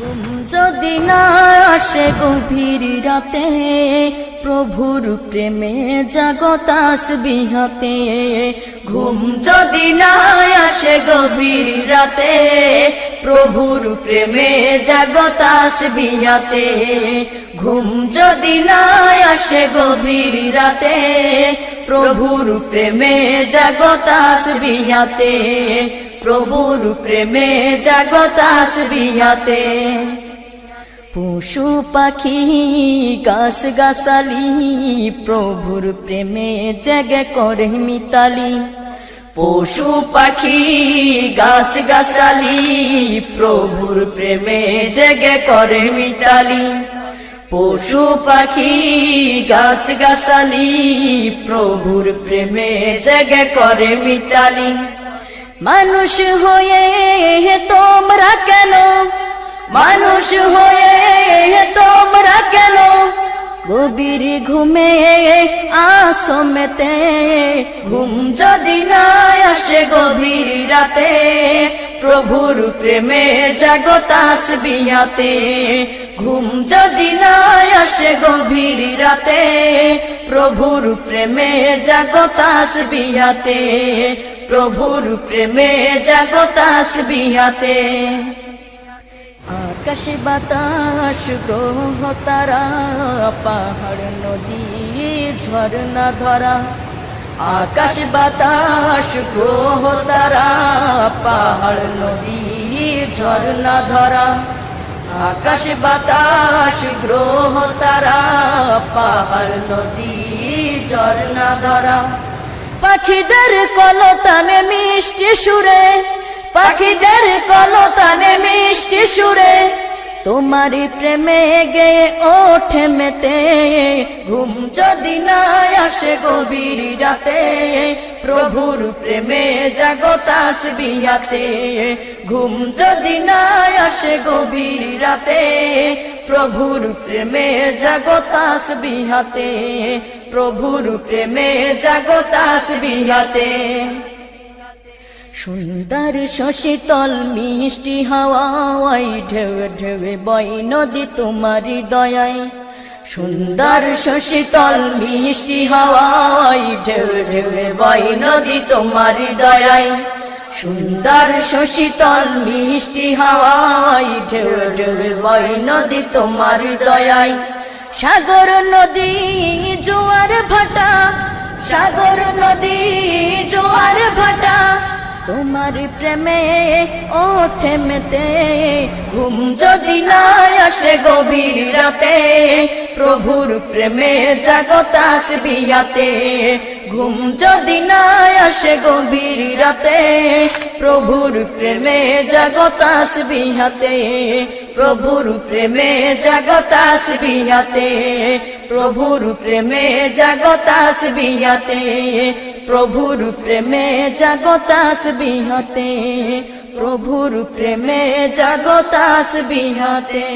ঘুম যদি না আসে গভীর রাতে, প্রভুর প্রেমে জাগো তাসবিহাতে। ঘুম যদি না আসে গভীর রাতে, প্রভুর প্রেমে জাগো তাসবিহাতে। ঘুম যদি না আসে গভীর রাতে, প্রভুর প্রেমে জাগো তাসবিহাতে। প্রভুর প্রেমে জাগো তাসবিহাতে। পশু পাখি গাছ গাছালি, প্রভুর প্রেমে জেগে করে মিতালি। পশু পাখি গাছ গাছালি, প্রভুর প্রেমে জেগে করে মিতালি। পশু পাখি গাছ গাছালি, প্রভুর প্রেমে জেগে করে মিতালি। মানুষ হয়ে তোমরা কেন, মানুষ হয়ে তোমরা কেন গভীর ঘুমে আসো মেতে। ঘুম যদি না আসে গভীর রাতে, প্রভুর প্রেমে জাগো তাসবিহাতে। ঘুম যদি না আসে গভীর রাতে, প্রভুর প্রেমে জাগো তাসবিহাতে। প্রভুর প্রেমে জাগো তাসবিহাতে। আকাশ বাতাস গ্রহ তারা, পাহাড় নদী ঝর্ণা ধরা। আকাশ বাতাস গ্রহ তারা, পাহাড় নদী ঝর্ণা ধরা। আকাশ বাতাস গ্রহ তারা, পাহাড় নদী ঝর্ণা ধরা। পাখিদের কলতানে মিষ্টি সুরে, পাখিদের কলতানে মিষ্টি সুরে, তোমারি প্রেমে গেয়ে ওঠে মেতে। ঘুম যদি না আসে গভীর রাতে, প্রভুর প্রেমে জাগো তাসবিহাতে। ঘুম যদি না আসে গভীর রাতে, প্রভুর প্রেমে জাগো তাসবিহাতে। প্রভুর প্রেমে জাগো তাসবিহাতে। সুন্দর শশীতল মিষ্টি হাওয়ায়, ঢেউ ঢেউ বয় নদী তোমারি দয়ায়। সুন্দর শশীতল মিষ্টি হাওয়ায়, ঢেউ ঢেউ বয় নদী তোমারি দয়ায়। সুন্দর শশীতল মিষ্টি হাওয়ায়, ঢেউ ঢেউ বয় নদী তোমারি দয়ায়। সাগর নদী জোয়ার ভাটা, সাগর নদী জোয়ার ভাটা, তোমার প্রেমে ওঠে মেতে। ঘুম যদি না আসে গভীর রাতে, প্রভুর প্রেমে জাগো তাসবিহাতে। ঘুম যদি না আসে গভীর রাতে, প্রভুর প্রেমে জাগো তাসবিহাতে। প্রভুর প্রেমে জাগো তাসবিহাতে। প্রভুর প্রেমে জাগো তাসবিহাতে। প্রভুর প্রেমে জাগো তাসবিহাতে। প্রভুর প্রেমে জাগো তাসবিহাতে।